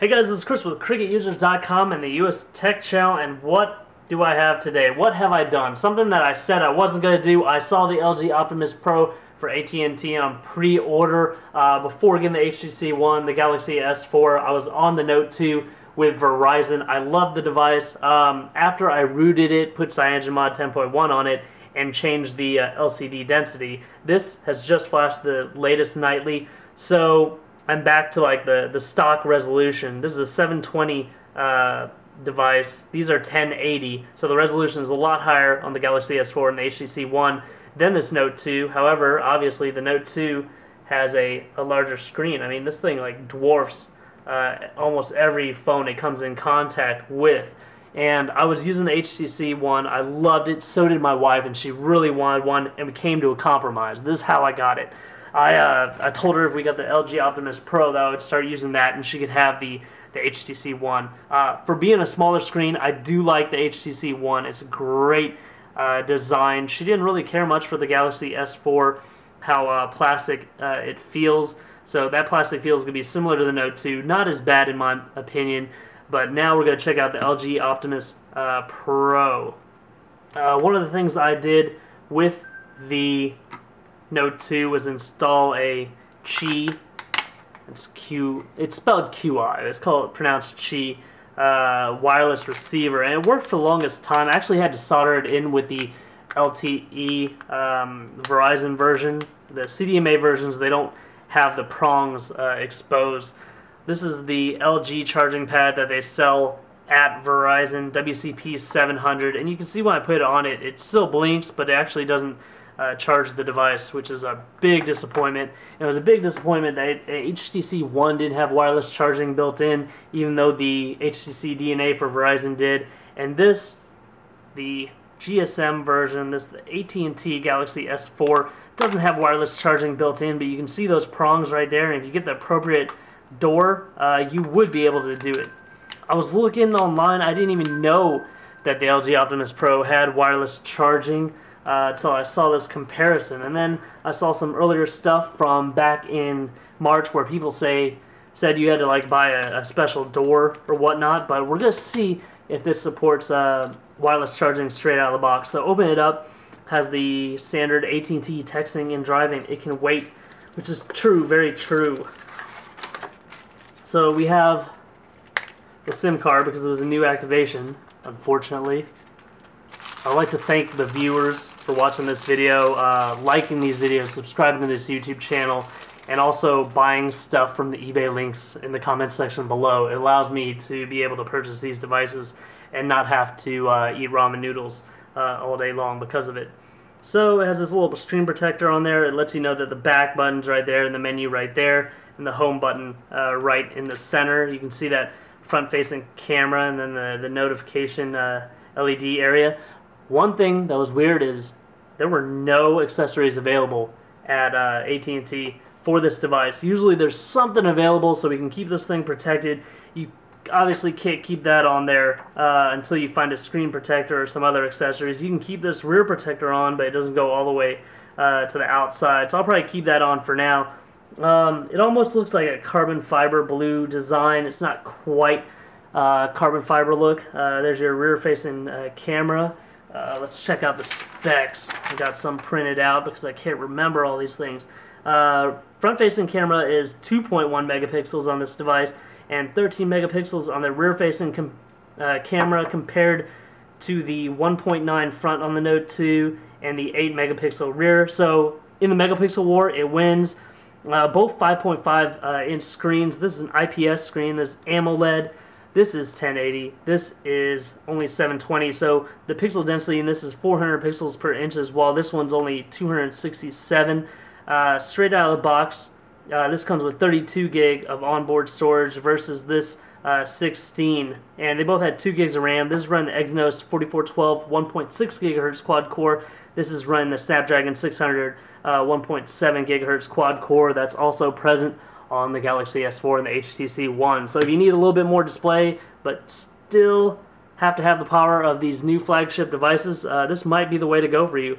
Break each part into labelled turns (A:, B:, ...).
A: Hey guys, this is Chris with CricketUsers.com and the US Tech Channel, and what do I have today? What have I done? Something that I said I wasn't going to do. I saw the LG Optimus Pro for AT&T on pre-order before getting the HTC One, the Galaxy S4. I was on the Note 2 with Verizon. I love the device. After I rooted it, put CyanogenMod 10.1 on it, and changed the LCD density, this has just flashed the latest nightly, so I'm back to like the stock resolution. This is a 720 device. These are 1080, so the resolution is a lot higher on the Galaxy S4 and the HTC One than this Note 2. However, obviously the Note 2 has a larger screen. I mean, this thing like dwarfs almost every phone it comes in contact with. And I was using the HTC One. I loved it. So did my wife, and she really wanted one, and we came to a compromise. This is how I got it. I told her if we got the LG Optimus Pro that I would start using that, and she could have the HTC One. For being a smaller screen, I do like the HTC One. It's a great design. She didn't really care much for the Galaxy S4, how plastic it feels. So that plastic feel is going to be similar to the Note 2. Not as bad in my opinion. But now we're going to check out the LG Optimus Pro. One of the things I did with the Note 2 was install a Qi. It's spelled QI. It's pronounced Qi wireless receiver, and it worked for the longest time. I actually had to solder it in with the LTE Verizon version. The CDMA versions, they don't have the prongs exposed. This is the LG charging pad that they sell at Verizon, WCP 700, and you can see when I put it on it, it still blinks, but it actually doesn't charge the device, which is a big disappointment. And it was a big disappointment that HTC One didn't have wireless charging built in, even though the HTC DNA for Verizon did. And this, the GSM version, the AT&T Galaxy S4, doesn't have wireless charging built in, but you can see those prongs right there, and if you get the appropriate door, you would be able to do it. I was looking online. I didn't even know that the LG Optimus Pro had wireless charging until I saw this comparison, and then I saw some earlier stuff from back in March where people said you had to like buy a special door or whatnot. But we're gonna see if this supports wireless charging straight out of the box. So open it up. Has the standard AT&T texting and driving. It can wait, which is true, very true. So we have the SIM card because it was a new activation, unfortunately. I'd like to thank the viewers for watching this video, liking these videos, subscribing to this YouTube channel, and also buying stuff from the eBay links in the comments section below. It allows me to be able to purchase these devices and not have to eat ramen noodles all day long because of it. So it has this little screen protector on there. It lets you know that the back button's right there and the menu right there, and the home button right in the center. You can see that front-facing camera and then the notification LED area. One thing that was weird is there were no accessories available at AT&T for this device. Usually there's something available so we can keep this thing protected. You obviously can't keep that on there until you find a screen protector or some other accessories. You can keep this rear protector on, but it doesn't go all the way to the outside. So I'll probably keep that on for now. It almost looks like a carbon fiber blue design. It's not quite carbon fiber look. There's your rear-facing camera. Let's check out the specs. I got some printed out because I can't remember all these things. Front-facing camera is 2.1 megapixels on this device and 13 megapixels on the rear-facing camera compared to the 1.9 front on the Note 2 and the 8 megapixel rear. So in the megapixel war, it wins. Both 5.5 inch screens. This is an IPS screen. This is AMOLED. This is 1080. This is only 720. So the pixel density in this is 400 pixels per inches, while this one's only 267. Straight out of the box, this comes with 32 gig of onboard storage versus this 16, and they both had 2 gigs of RAM. This is running the Exynos 4412 1.6 gigahertz quad core. This is running the Snapdragon 600 1.7 gigahertz quad core. That's also present on the Galaxy S4 and the HTC One. So if you need a little bit more display but still have to have the power of these new flagship devices, this might be the way to go for you.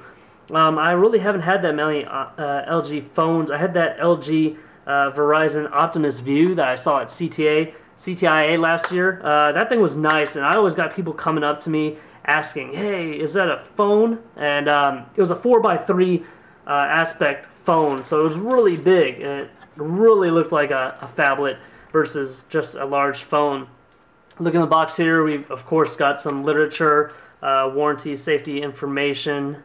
A: I really haven't had that many LG phones. I had that LG Verizon Optimus View that I saw at CTA CTIA last year. That thing was nice, and I always got people coming up to me asking, hey, is that a phone? And it was a 4x3 aspect phone, so it was really big. It really looked like a phablet versus just a large phone. Look in the box here, we've of course got some literature, warranty, safety information.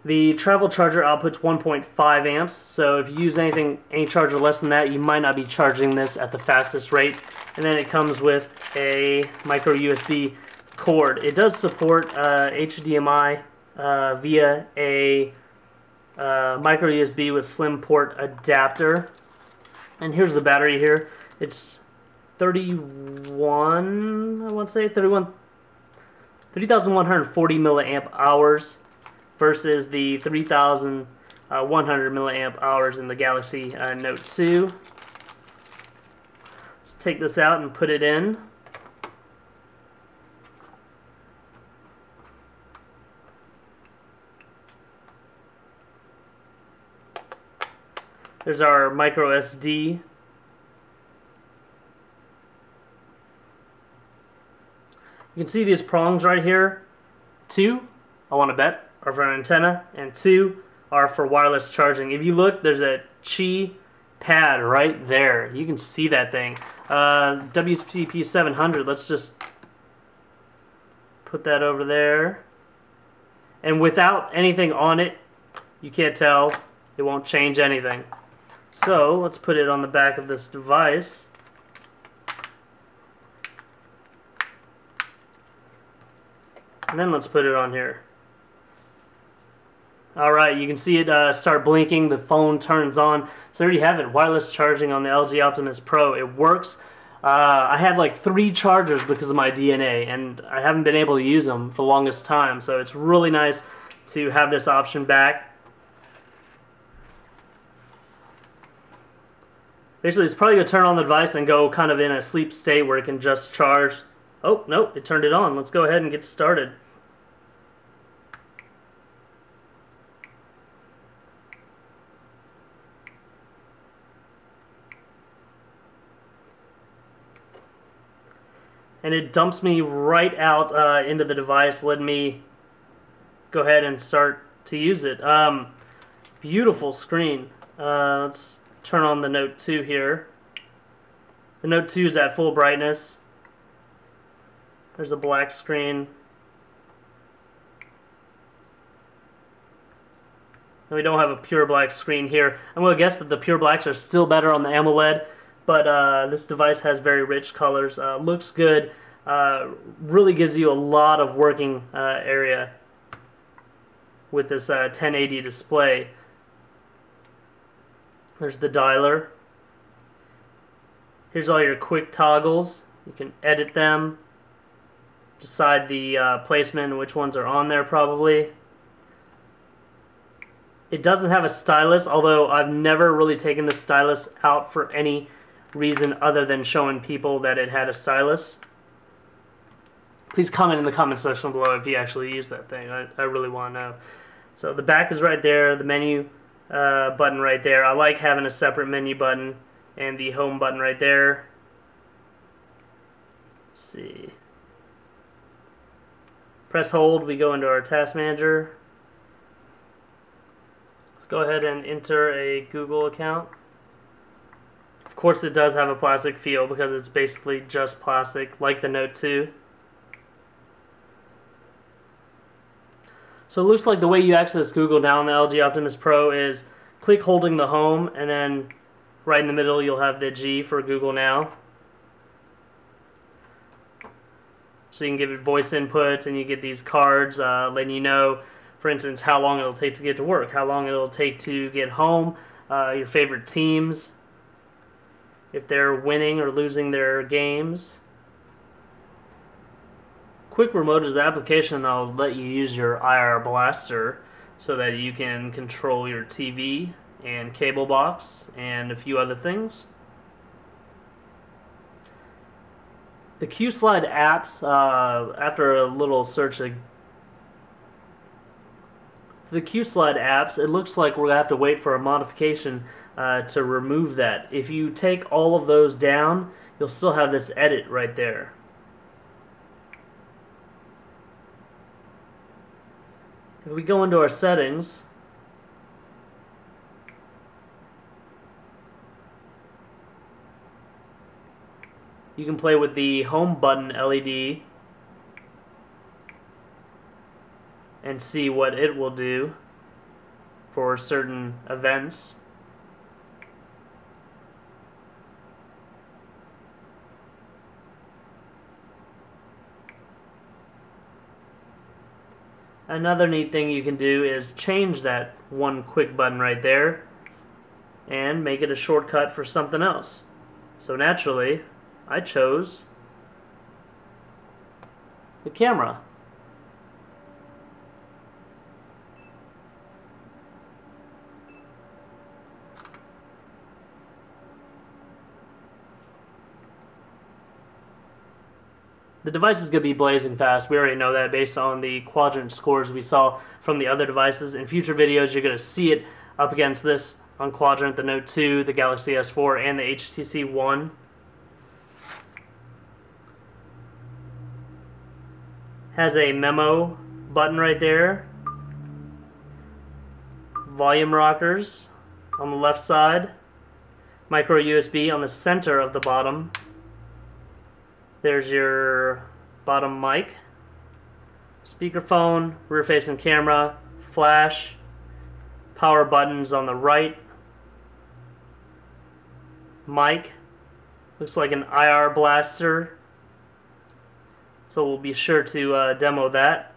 A: The travel charger outputs 1.5 amps, so if you use any charger less than that, you might not be charging this at the fastest rate. And then it comes with a micro USB cord. It does support HDMI via a micro USB with slim port adapter. And here's the battery here. It's 3,140 milliamp hours versus the 3,100 milliamp hours in the Galaxy Note 2. Let's take this out and put it in. There's our micro SD. You can see these prongs right here. 2, I want to bet, are for an antenna, and 2 are for wireless charging. If you look, there's a Qi pad right there. You can see that thing. WCP 700, let's just put that over there. And without anything on it, you can't tell, it won't change anything. So let's put it on the back of this device. And then let's put it on here. Alright, you can see it start blinking, the phone turns on. So there you have it, wireless charging on the LG Optimus Pro. It works. I had like 3 chargers because of my DNA, and I haven't been able to use them for the longest time. So it's really nice to have this option back. Basically, it's probably going to turn on the device and go kind of in a sleep state where it can just charge. Oh, nope, it turned it on. Let's go ahead and get started. And it dumps me right out into the device, letting me go ahead and start to use it. Beautiful screen. Let's turn on the Note 2 here. The Note 2 is at full brightness. There's a black screen. And we don't have a pure black screen here. I'm going to guess that the pure blacks are still better on the AMOLED. But this device has very rich colors, looks good, really gives you a lot of working area with this 1080 display. There's the dialer. Here's all your quick toggles. You can edit them, decide the placement and which ones are on there probably. It doesn't have a stylus, although I've never really taken the stylus out for any reason other than showing people that it had a stylus. Please comment in the comment section below if you actually use that thing. I really want to know. So the back is right there, the menu button right there. I like having a separate menu button and the home button right there. Let's see. Press hold, we go into our task manager. Let's go ahead and enter a Google account. Of course it does have a plastic feel because it's basically just plastic, like the Note 2. So it looks like the way you access Google now on the LG Optimus Pro is click holding the home, and then right in the middle you'll have the G for Google Now. So you can give it voice inputs, and you get these cards letting you know, for instance, how long it'll take to get to work, how long it'll take to get home, your favorite teams, if they're winning or losing their games. Quick Remote is the application that will let you use your IR blaster so that you can control your TV and cable box and a few other things. The Q-Slide apps, after a little search, the Q-Slide apps, it looks like we're going to have to wait for a modification to remove that. If you take all of those down, you'll still have this edit right there. If we go into our settings, you can play with the home button LED and see what it will do for certain events. Another neat thing you can do is change that one quick button right there and make it a shortcut for something else. So naturally, I chose the camera. The device is going to be blazing fast. We already know that based on the quadrant scores we saw from the other devices. In future videos, you're going to see it up against this on quadrant, the Note 2, the Galaxy S4, and the HTC One. Has a memo button right there. Volume rockers on the left side. Micro USB on the center of the bottom. There's your bottom mic, speakerphone, rear-facing camera, flash, power buttons on the right, mic, looks like an IR blaster, so we'll be sure to demo that.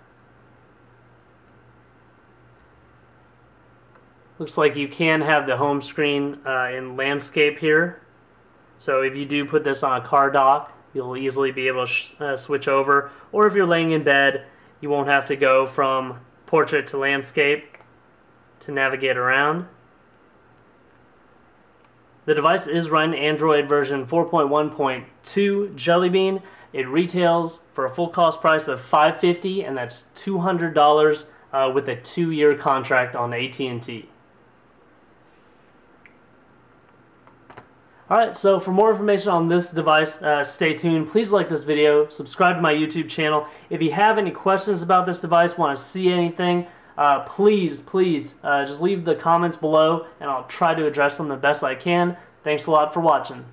A: Looks like you can have the home screen in landscape here, so if you do put this on a car dock, you'll easily be able to switch over, or if you're laying in bed, you won't have to go from portrait to landscape to navigate around. The device is running Android version 4.1.2 Jelly Bean. It retails for a full cost price of $550, and that's $200 with a 2-year contract on AT&T. Alright, so for more information on this device, stay tuned. Please like this video, subscribe to my YouTube channel. If you have any questions about this device, want to see anything, please just leave the comments below and I'll try to address them the best I can. Thanks a lot for watching.